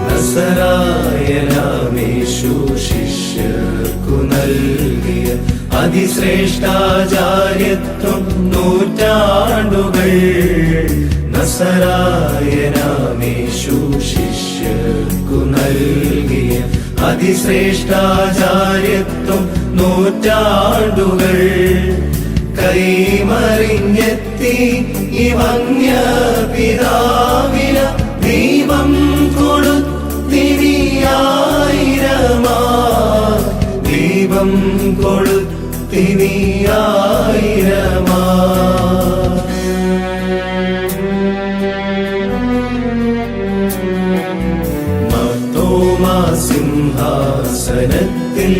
നസറായനാമേശു ശിഷ്യർക്കു നൽകിയ അതിശ്രേഷ്ഠാചാര്യത്വം നൂറ്റാണ്ടുകൾ. നസറായനാമേശു ശിഷ്യർക്കു നൽകിയ അതിശ്രേഷ്ഠാചാര്യത്വം നൂറ്റാണ്ടുകൾ. കൈമറിഞ്ഞെത്തി ഈ വന്യ പിതാവിന ദീപം കൊടുത്തിനിയായിരമാ, ദീപം കൊടുത്തിനിയായിരമാ. മർത്തോമാ സിംഹാസനത്തിൽ